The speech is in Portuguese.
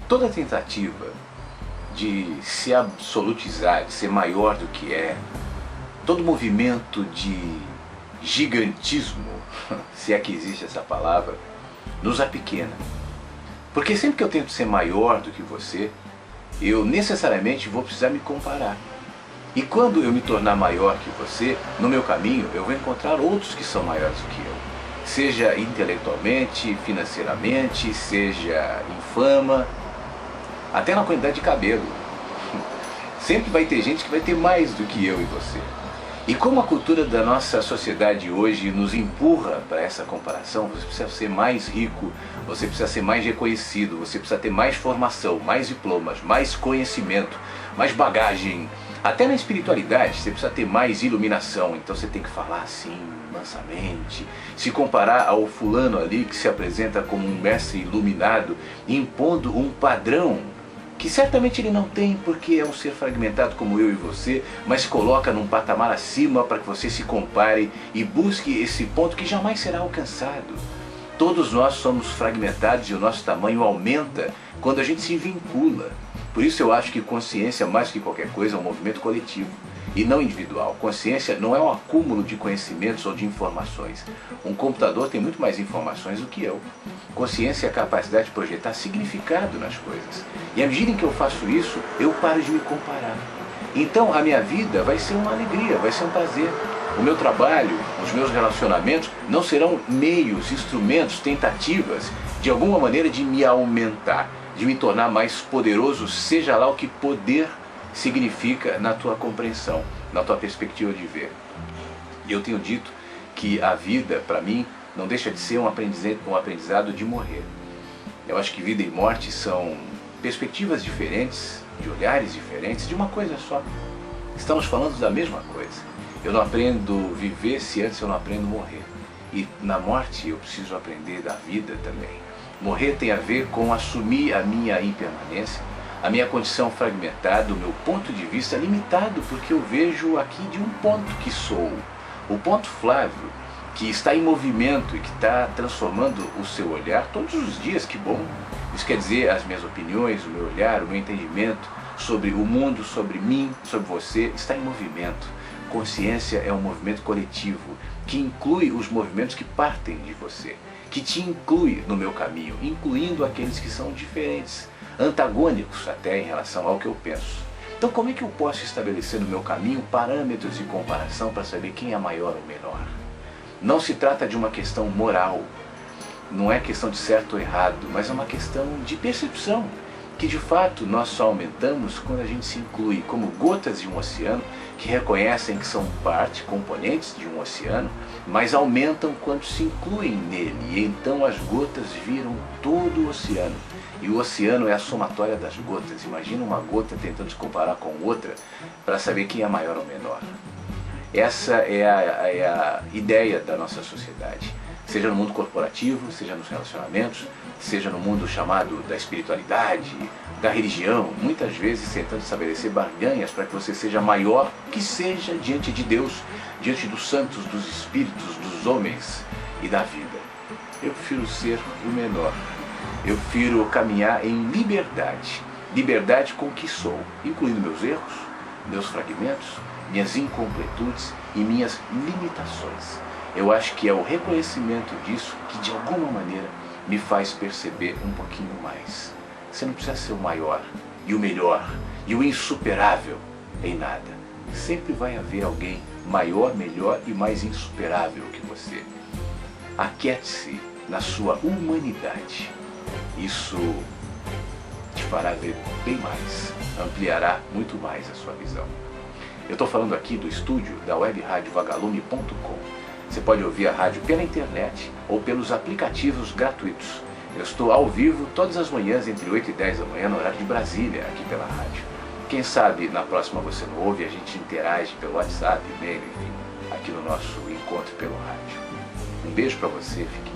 Toda tentativa de se absolutizar, de ser maior do que é, todo movimento de gigantismo, se é que existe essa palavra, nos apequena. Porque sempre que eu tento ser maior do que você, eu necessariamente vou precisar me comparar. E quando eu me tornar maior que você, no meu caminho eu vou encontrar outros que são maiores do que eu. Seja intelectualmente, financeiramente, seja em fama, até na quantidade de cabelo. Sempre vai ter gente que vai ter mais do que eu e você. E como a cultura da nossa sociedade hoje nos empurra para essa comparação, você precisa ser mais rico, você precisa ser mais reconhecido, você precisa ter mais formação, mais diplomas, mais conhecimento, mais bagagem. Até na espiritualidade você precisa ter mais iluminação, então você tem que falar assim, mansamente, se comparar ao fulano ali que se apresenta como um mestre iluminado, impondo um padrão que certamente ele não tem, porque é um ser fragmentado como eu e você, mas coloca num patamar acima para que você se compare e busque esse ponto que jamais será alcançado. Todos nós somos fragmentados e o nosso tamanho aumenta quando a gente se vincula. Por isso eu acho que consciência, mais que qualquer coisa, é um movimento coletivo e não individual. Consciência não é um acúmulo de conhecimentos ou de informações. Um computador tem muito mais informações do que eu. Consciência é a capacidade de projetar significado nas coisas. E à medida em que eu faço isso, eu paro de me comparar. Então a minha vida vai ser uma alegria, vai ser um prazer. O meu trabalho, os meus relacionamentos não serão meios, instrumentos, tentativas, de alguma maneira de me aumentar, de me tornar mais poderoso, seja lá o que poder significa na tua compreensão, na tua perspectiva de ver. E eu tenho dito que a vida, para mim, não deixa de ser um aprendizado de morrer. Eu acho que vida e morte são perspectivas diferentes, de olhares diferentes, de uma coisa só. Estamos falando da mesma coisa. Eu não aprendo viver se antes eu não aprendo morrer. E na morte eu preciso aprender da vida também. Morrer tem a ver com assumir a minha impermanência, a minha condição fragmentada, o meu ponto de vista limitado, porque eu vejo aqui de um ponto que sou. O ponto Flávio, que está em movimento e que está transformando o seu olhar todos os dias, que bom. Isso quer dizer as minhas opiniões, o meu olhar, o meu entendimento sobre o mundo, sobre mim, sobre você, está em movimento. Consciência é um movimento coletivo, que inclui os movimentos que partem de você, que te inclui no meu caminho, incluindo aqueles que são diferentes, antagônicos até em relação ao que eu penso. Então como é que eu posso estabelecer no meu caminho parâmetros de comparação para saber quem é maior ou menor? Não se trata de uma questão moral, não é questão de certo ou errado, mas é uma questão de percepção, que de fato nós só aumentamos quando a gente se inclui como gotas de um oceano que reconhecem que são parte, componentes de um oceano, mas aumentam quando se incluem nele, e então as gotas viram todo o oceano. E o oceano é a somatória das gotas. Imagina uma gota tentando se comparar com outra para saber quem é maior ou menor. Essa é a ideia da nossa sociedade. Seja no mundo corporativo, seja nos relacionamentos, seja no mundo chamado da espiritualidade, da religião, muitas vezes tentando estabelecer barganhas para que você seja maior que seja diante de Deus, diante dos santos, dos espíritos, dos homens e da vida. Eu prefiro ser o menor. Eu prefiro caminhar em liberdade. Liberdade com o que sou, incluindo meus erros, meus fragmentos, minhas incompletudes e minhas limitações. Eu acho que é o reconhecimento disso que de alguma maneira me faz perceber um pouquinho mais. Você não precisa ser o maior e o melhor e o insuperável em nada. Sempre vai haver alguém maior, melhor e mais insuperável que você. Aquiete-se na sua humanidade. Isso te fará ver bem mais, ampliará muito mais a sua visão. Eu estou falando aqui do estúdio da webradiovagalume.com. Você pode ouvir a rádio pela internet ou pelos aplicativos gratuitos. Eu estou ao vivo todas as manhãs entre 8 e 10 da manhã no horário de Brasília, aqui pela rádio. Quem sabe na próxima você não ouve, a gente interage pelo WhatsApp, e-mail, enfim, aqui no nosso encontro pelo rádio. Um beijo para você, fique